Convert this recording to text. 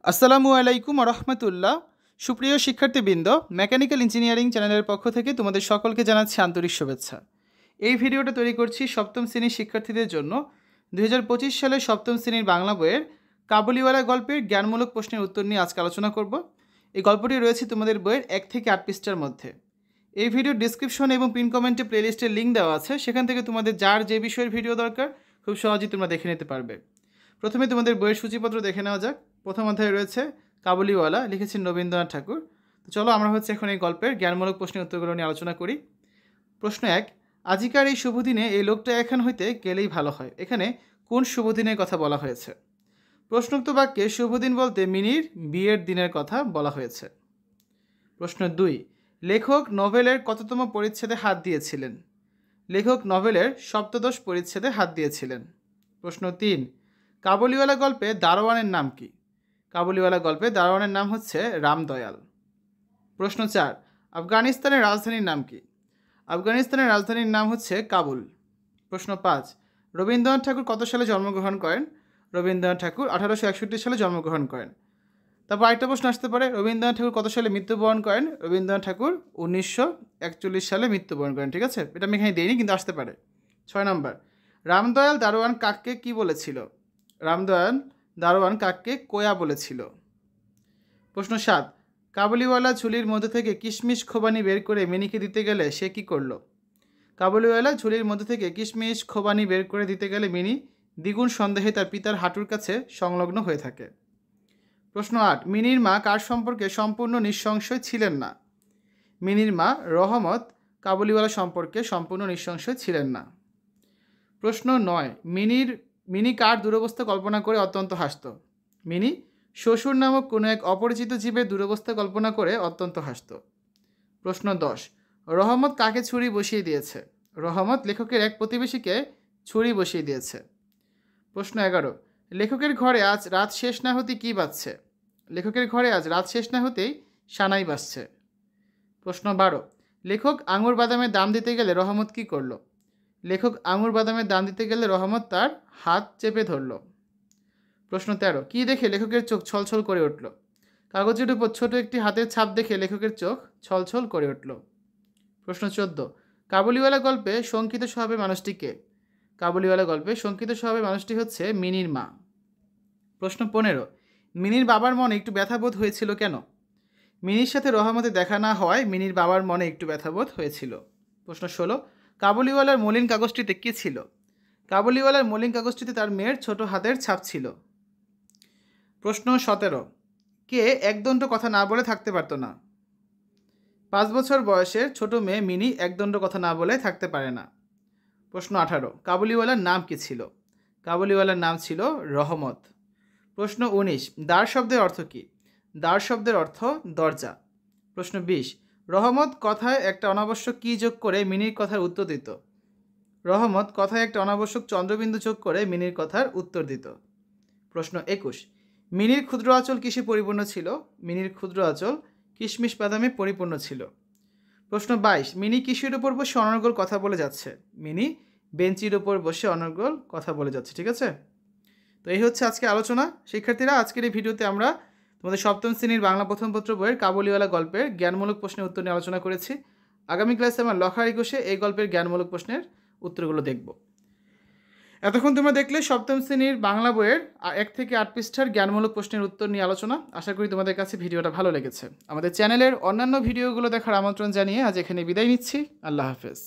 আসসালামু আলাইকুম রহমতুল্লাহ। সুপ্রিয় শিক্ষার্থীবৃন্দ, মেকানিক্যাল ইঞ্জিনিয়ারিং চ্যানেলের পক্ষ থেকে তোমাদের সকলকে জানাচ্ছি আন্তরিক শুভেচ্ছা। এই ভিডিওটা তৈরি করছি সপ্তম শ্রেণীর শিক্ষার্থীদের জন্য 2025 সালে সপ্তম শ্রেণীর বাংলা বইয়ের কাবুলিওয়ালা গল্পের জ্ঞানমূলক প্রশ্নের উত্তর নিয়ে আজকে আলোচনা করব। এই গল্পটি রয়েছে তোমাদের বইয়ের 1 থেকে 8 পৃষ্ঠার মধ্যে। এই ভিডিওর ডিসক্রিপশন এবং পিন কমেন্টে প্লেলিস্টের লিঙ্ক দেওয়া আছে, সেখান থেকে তোমাদের যার যে বিষয়ের ভিডিও দরকার খুব সহজেই তোমরা দেখে নিতে পারবে। প্রথমে তোমাদের বইয়ের সূচিপত্র দেখে নেওয়া যাক। প্রথম অধ্যায়ে রয়েছে কাবুলিওয়ালা, লিখেছেন রবীন্দ্রনাথ ঠাকুর। তো চলো আমরা এখন এই গল্পের জ্ঞানমূলক প্রশ্নের উত্তরগুলো নিয়ে আলোচনা করি। প্রশ্ন 1, আজিকার এই শুভ দিনে এই লোকটা এখান হইতে গেলেই ভালো হয়। এখানে কোন শুভ দিনের কথা বলা হয়েছে? প্রশ্নোক্ত বাক্যে শুভ দিন বলতে মিনির বিয়ের দিনের কথা বলা হয়েছে। প্রশ্ন 2, লেখক নভেলের কততম পরিচ্ছেদে হাত দিয়েছিলেন? লেখক নভেলের সপ্তদশ পরিচ্ছেদে হাত দিয়েছিলেন। প্রশ্ন 3, কাবুলিওয়ালা গল্পে দারোয়ানের নাম কি? কাবুলিওয়ালা গল্পে দারোয়ানের নাম হচ্ছে রামদয়াল। প্রশ্ন 4, আফগানিস্তানের রাজধানীর নাম কি? আফগানিস্তানের রাজধানীর নাম হচ্ছে কাবুল। প্রশ্ন 5, রবীন্দ্রনাথ ঠাকুর কত সালে জন্মগ্রহণ করেন? রবীন্দ্রনাথ ঠাকুর 1861 সালে জন্মগ্রহণ করেন। তারপর আরেকটা প্রশ্ন আসতে পারে, রবীন্দ্রনাথ ঠাকুর কত সালে মৃত্যুবরণ করেন? রবীন্দ্রনাথ ঠাকুর 1941 সালে মৃত্যুবরণ করেন। ঠিক আছে, এটা আমি এখানে দিইনি, কিন্তু আসতে পারে। 6 নম্বর, রামদয়াল দারোয়ান কাককে কি বলেছিল? রামদয়াল দারোয়ান কাককে কোয়া বলেছিল। প্রশ্ন 7, কাবুলিওয়ালা ঝুলির মধ্যে থেকে কিশমিশ খোবানি বের করে মিনিকে দিতে গেলে সে কি করলো? কাবুলিওয়ালা ঝুলির মধ্যে থেকে কিশমিশ খোবানি বের করে দিতে গেলে মিনি দ্বিগুণ সন্দেহে তার পিতার হাঁটুর কাছে সংলগ্ন হয়ে থাকে। প্রশ্ন 8, মিনির মা কার সম্পর্কে সম্পূর্ণ নিঃসংশয় ছিলেন না? মিনির মা রহমত কাবুলিওয়ালা সম্পর্কে সম্পূর্ণ নিঃসংশয় ছিলেন না। প্রশ্ন 9, মিনি কার দুরবস্থা কল্পনা করে অত্যন্ত হাসত? মিনি শ্বশুর নামক কোনো এক অপরিচিত জীবের দুরবস্থা কল্পনা করে অত্যন্ত হাসত। প্রশ্ন 10, রহমত কাকে ছুরি বসিয়ে দিয়েছে? রহমত লেখকের এক প্রতিবেশীকে ছুরি বসিয়ে দিয়েছে। প্রশ্ন 11, লেখকের ঘরে আজ রাত শেষ না হতেই কী বাজছে? লেখকের ঘরে আজ রাত শেষ না হতেই সানাই বাজছে। প্রশ্ন 12, লেখক আঙুর বাদামের দাম দিতে গেলে রহমত কী করলো? লেখক আঙুর বাদামের দাম দিতে গেলে রহমত তার হাত চেপে ধরল। প্রশ্ন 13, কী দেখে লেখকের চোখ ছলছল করে উঠল? কাগজের উপর ছোট একটি হাতের ছাপ দেখে লেখকের চোখ ছলছল করে উঠল। প্রশ্ন 14, কাবুলিওয়ালা গল্পে শঙ্কিত স্বভাবের মানুষটি কে? কাবুলিওয়ালা গল্পে শঙ্কিত স্বভাবের মানুষটি হচ্ছে মিনির মা। প্রশ্ন 15, মিনির বাবার মনে একটু ব্যথাবোধ হয়েছিল কেন? মিনির সাথে রহমতের দেখা না হওয়ায় মিনির বাবার মনে একটু ব্যথাবোধ হয়েছিল। প্রশ্ন 16, কাবুলিওয়ালার মলিন কাগজটিতে কী ছিল? কাবুলিওয়ালার মলিন কাগজটিতে তার মেয়ের ছোট হাতের ছাপ ছিল। প্রশ্ন 17, কে একদণ্ড কথা না বলে থাকতে পারত না? 5 বছর বয়সের ছোট মেয়ে মিনি একদণ্ড কথা না বলে থাকতে পারে না। প্রশ্ন 18, কাবুলিওয়ালার নাম কি ছিল? কাবুলিওয়ালার নাম ছিল রহমত। প্রশ্ন 19, দ্বার শব্দের অর্থ কী? দ্বার শব্দের অর্থ দরজা। প্রশ্ন 20, রহমত কথায় একটা অনাবশ্যক কী যোগ করে মিনির কথার উত্তর দিত? রহমত কথায় একটা অনাবশ্যক চন্দ্রবিন্দু যোগ করে মিনির কথার উত্তর দিত। প্রশ্ন 21, মিনির ক্ষুদ্র আঁচল কিসে পরিপূর্ণ ছিল? মিনির ক্ষুদ্র আঁচল কিশমিশ বাদামে পরিপূর্ণ ছিল। প্রশ্ন 22, মিনি কিসের উপর বসে অনর্গল কথা বলে যাচ্ছে? মিনি বেঞ্চির উপর বসে অনর্গল কথা বলে যাচ্ছে। ঠিক আছে, তো এই হচ্ছে আজকে আলোচনা। শিক্ষার্থীরা, আজকের এই ভিডিওতে আমরা তোমাদের সপ্তম শ্রেণীর বাংলা প্রথম পত্র বইয়ের কাবুলিওয়ালা গল্পের জ্ঞানমূলক প্রশ্নের উত্তর নিয়ে আলোচনা করেছি। আগামী ক্লাসে আমরা লখার একুশে এই গল্পের জ্ঞানমূলক প্রশ্নের উত্তরগুলো দেখব। এতক্ষণ তোমরা দেখলে সপ্তম শ্রেণীর বাংলা বইয়ের 1 থেকে 8 পৃষ্ঠার জ্ঞানমূলক প্রশ্নের উত্তর নিয়ে আলোচনা। আশা করি তোমাদের কাছে ভিডিওটা ভালো লেগেছে। আমাদের চ্যানেলের অন্যান্য ভিডিওগুলো দেখার আমন্ত্রণ জানিয়ে আজ এখানে বিদায় নিচ্ছি। আল্লাহ হাফেজ।